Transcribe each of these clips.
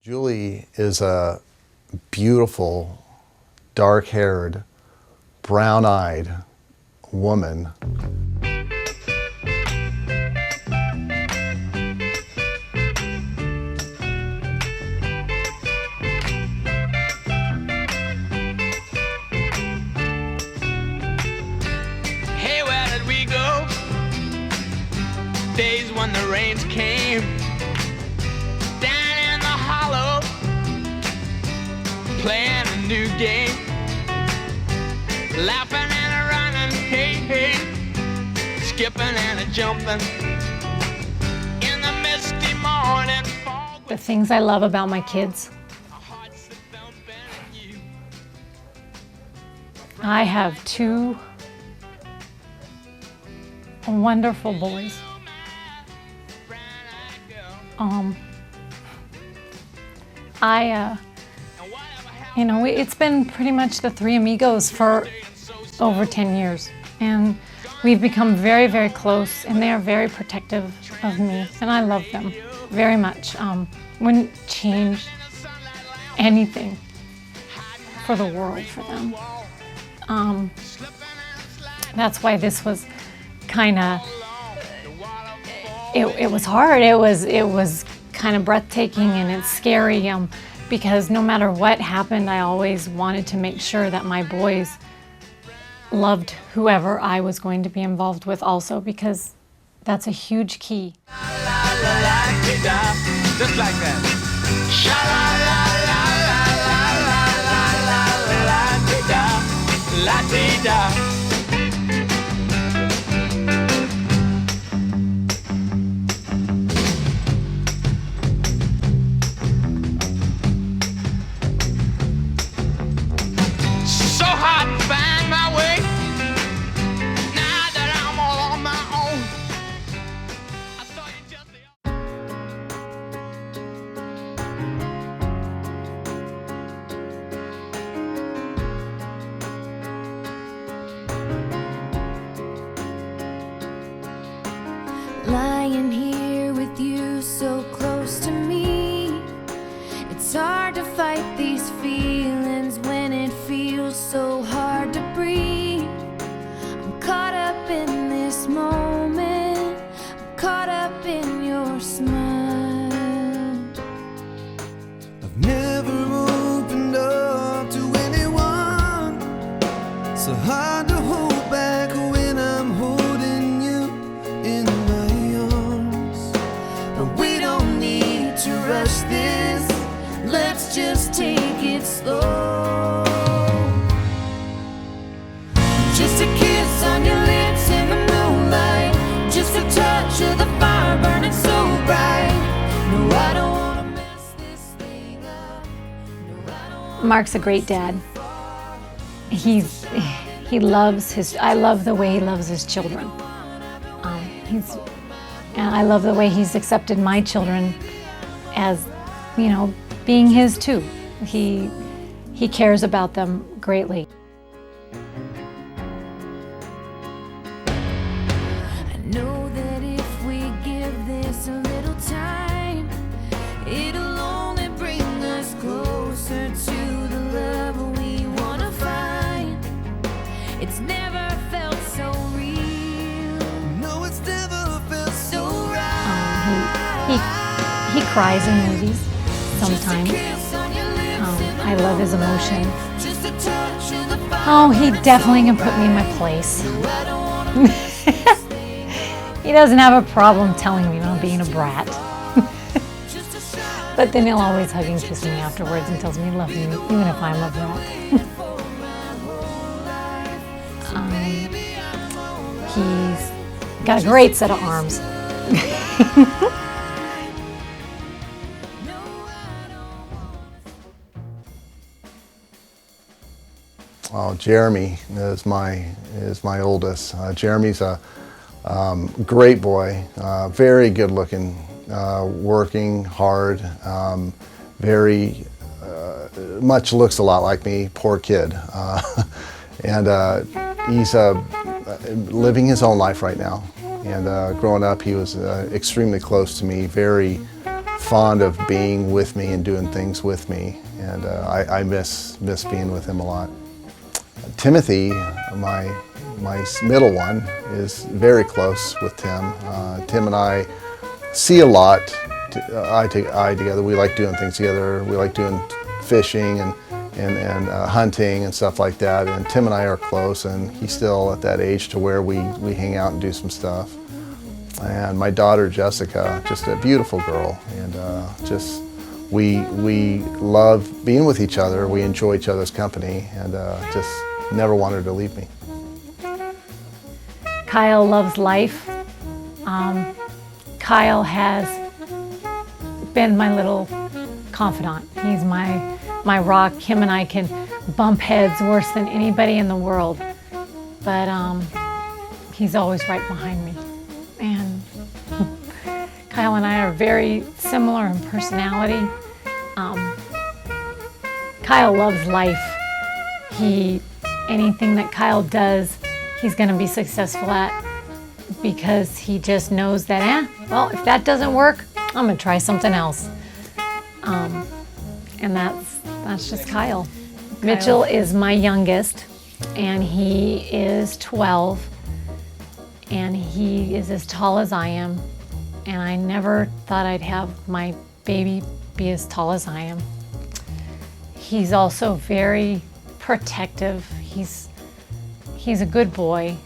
Julie is a beautiful, dark-haired, brown-eyed woman. Hey, where did we go? Days when the rains came down in the hollow, playing a new game, laughing and a running, hey, hey, skipping and a jumping in the misty morning fog. The things I love about my kids. I have two wonderful boys. It's been pretty much the three amigos for over 10 years. And we've become very, very close, and they are very protective of me, and I love them very much. Wouldn't change anything for the world for them. That's why this was kind of, it was hard. It was kind of breathtaking, and it's scary because no matter what happened, I always wanted to make sure that my boys loved whoever I was going to be involved with also, because that's a huge key. Just like that. La-dee-da. So hard to find my way. Now that I'm all on my own. I saw you just Lying here with you so close to me, it's hard to fight these feelings when it feels so hard to breathe. I'm caught up in this moment, I'm caught up in your smile. I've never opened up to anyone, so hard to hold back when I'm holding you in my arms. But we don't need to rush this, let's just take it slow. Just a kiss on your lips in the moonlight, just a touch of the fire burning so bright. No, I don't wanna mess this thing up. No, I don't wanna. Mark's a great dad. He loves I love the way he loves his children. And I love the way he's accepted my children as, being his too. He cares about them greatly. I know that if we give this a little time, it'll only bring us closer to the love we wanna find. It's never felt so real. No, it's never felt so He cries in movies sometimes. I love his emotion. Oh, he definitely can put me in my place. He doesn't have a problem telling me I'm being a brat. But then he'll always hug and kiss me afterwards and tells me he loves me, even if I'm a brat. He's got a great set of arms. Oh, Jeremy is my oldest. Jeremy's a great boy, very good looking, working hard, very much looks a lot like me, poor kid. And he's living his own life right now. And growing up, he was extremely close to me, very fond of being with me and doing things with me, and I miss being with him a lot. Timothy, my middle one, is very close with Tim. Tim and I see a lot eye together. We like doing things together. We like doing fishing and hunting and stuff like that. And Tim and I are close, and he's still at that age to where we hang out and do some stuff. And my daughter Jessica, just a beautiful girl, and just we love being with each other. We enjoy each other's company, and just never want her to leave me. Kyle loves life. Kyle has been my little confidant. He's my rock. Him and I can bump heads worse than anybody in the world, but he's always right behind me. And Kyle and I are very similar in personality. Kyle loves life. Anything that Kyle does, he's going to be successful at, because he just knows that, well, if that doesn't work, I'm going to try something else. And that's just Kyle. Mitchell is my youngest, and he is 12, and he is as tall as I am, and I never thought I'd have my baby be as tall as I am. He's also very protective. He's a good boy.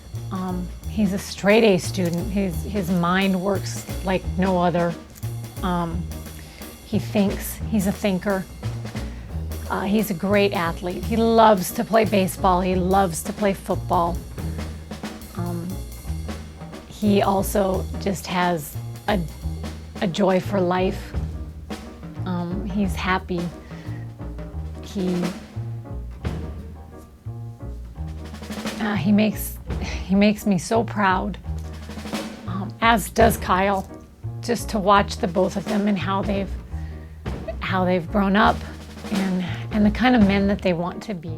He's a straight A student. His mind works like no other. He thinks. He's a thinker. He's a great athlete. He loves to play baseball. He loves to play football. He also just has a joy for life. He's happy. He makes me so proud, as does Kyle, just to watch the both of them and how they've grown up and the kind of men that they want to be.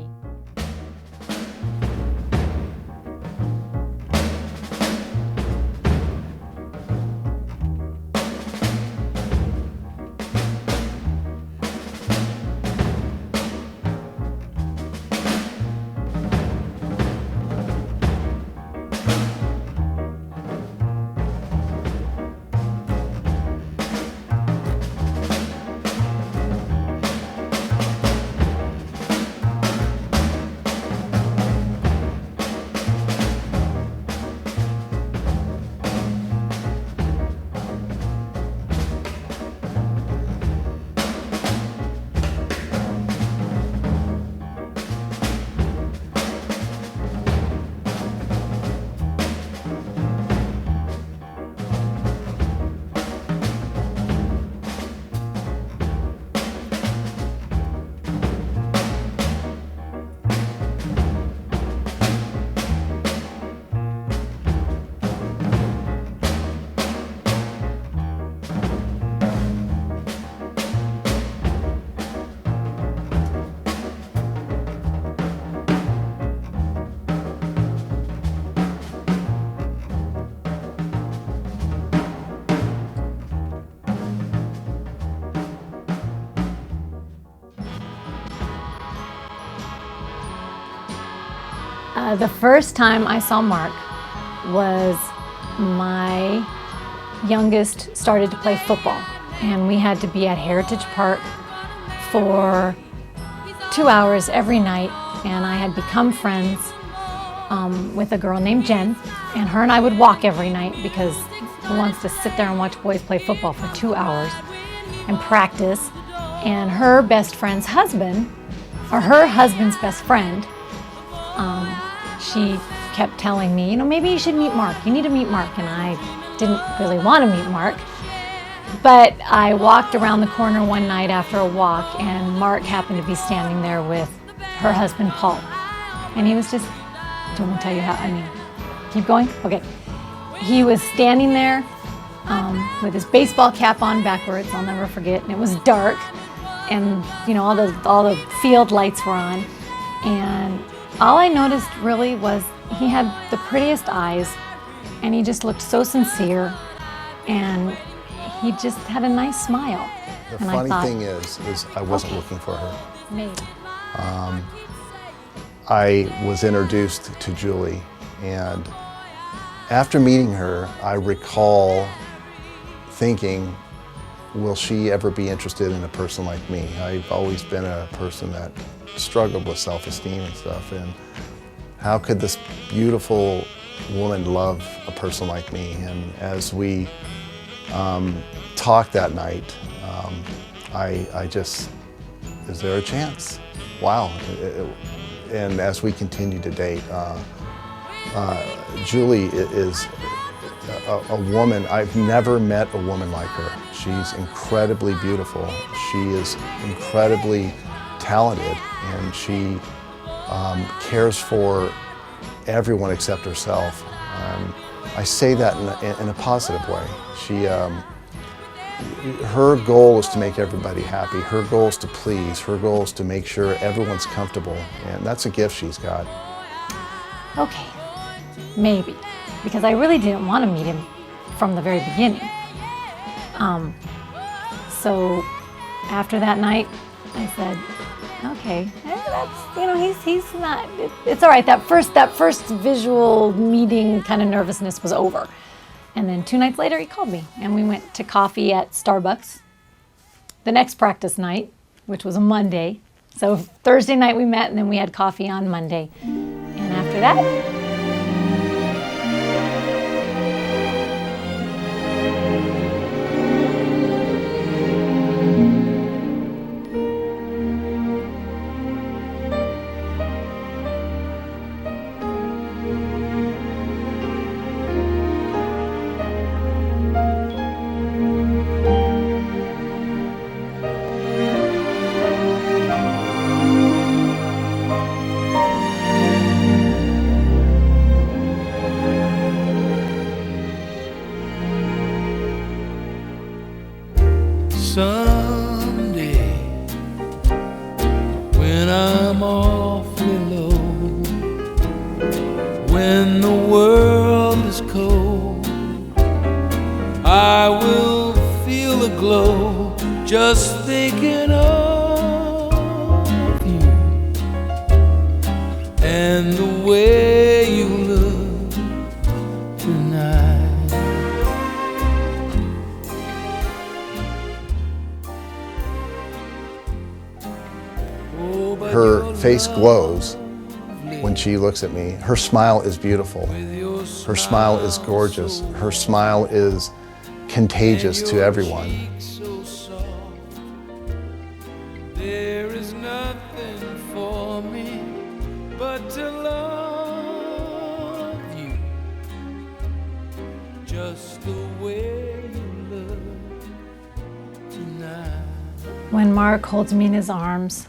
The first time I saw Mark was my youngest started to play football, and we had to be at Heritage Park for 2 hours every night, and I had become friends with a girl named Jen, and her and I would walk every night, because who wants to sit there and watch boys play football for 2 hours and practice? And her best friend's husband, or her husband's best friend, she kept telling me, maybe you should meet Mark. You need to meet Mark. And I didn't really want to meet Mark. But I walked around the corner one night after a walk, and Mark happened to be standing there with her husband, Paul. And he was just, do you want me to tell you how, keep going? Okay. He was standing there with his baseball cap on backwards, I'll never forget. And it was dark, and all the field lights were on. And all I noticed really was he had the prettiest eyes, and he just looked so sincere, and he just had a nice smile. The And funny I thought, thing is I wasn't looking for her. maybe. I was introduced to Julie, and after meeting her, I recall thinking, will she ever be interested in a person like me? I've always been a person that struggled with self-esteem and stuff, and how could this beautiful woman love a person like me? And as we talked that night, I just, is there a chance? Wow. And as we continue to date, Julie is a woman, I've never met a woman like her. She's incredibly beautiful. She is incredibly talented, and she cares for everyone except herself. I say that in a positive way. Her goal is to make everybody happy. Her goal is to please. Her goal is to make sure everyone's comfortable, and that's a gift she's got. Okay, maybe, because I really didn't want to meet him from the very beginning. So after that night, I said, okay, that's, he's not, it's all right. That first visual meeting kind of nervousness was over. And then 2 nights later, he called me, and we went to coffee at Starbucks. The next practice night, which was a Monday. So Thursday night we met, and then we had coffee on Monday. And after that, Someday, when I'm awfully low, when the world is cold, I will feel a glow just thinking of you and the way you look tonight. Her face glows when she looks at me. Her smile is beautiful. Her smile is gorgeous. Her smile is contagious to everyone. There is nothing for me but to love you just the way you look tonight. when Mark holds me in his arms,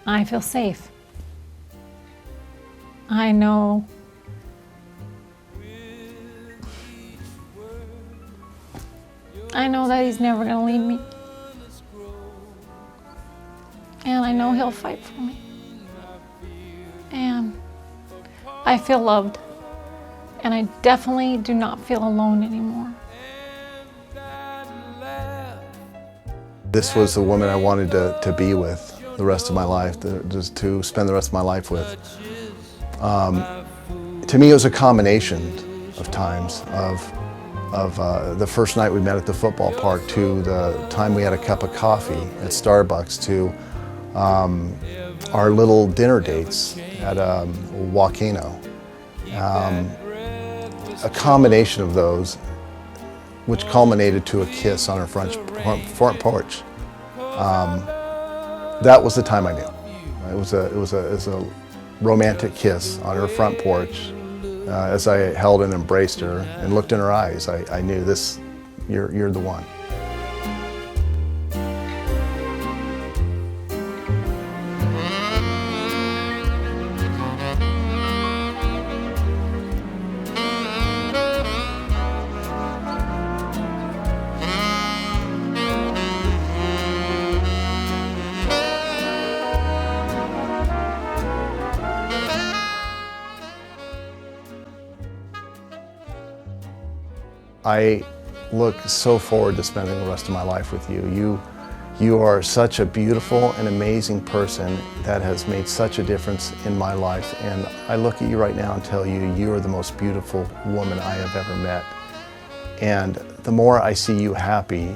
I feel safe. I know that he's never going to leave me. And I know he'll fight for me. And I feel loved. And I definitely do not feel alone anymore. This was the woman I wanted to be with the rest of my life, just to spend the rest of my life with. To me, it was a combination of times of the first night we met at the football park, to the time we had a cup of coffee at Starbucks, to our little dinner dates at Wakeno. A combination of those, which culminated to a kiss on our front porch. That was the time I knew. It was a romantic kiss on her front porch. As I held and embraced her and looked in her eyes, I knew this. You're the one. I look so forward to spending the rest of my life with you. You are such a beautiful and amazing person that has made such a difference in my life. And I look at you right now and tell you, you are the most beautiful woman I have ever met. And the more I see you happy,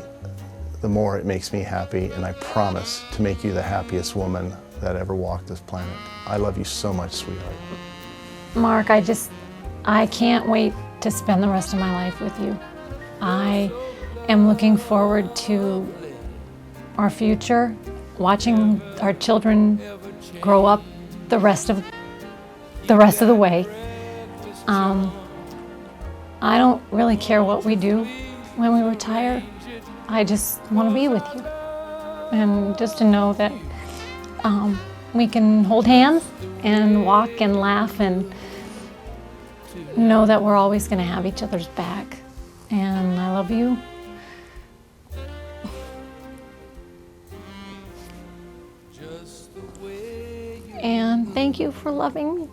the more it makes me happy. And I promise to make you the happiest woman that ever walked this planet. I love you so much, sweetheart. Mark, I can't wait to spend the rest of my life with you. I am looking forward to our future, watching our children grow up the rest of the way. I don't really care what we do when we retire. I just want to be with you, and just to know that we can hold hands and walk and laugh and know that we're always going to have each other's back. And I love you. And thank you for loving me.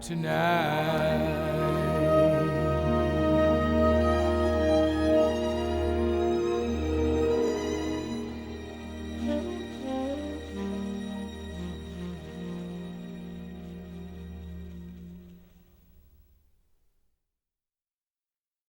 Tonight.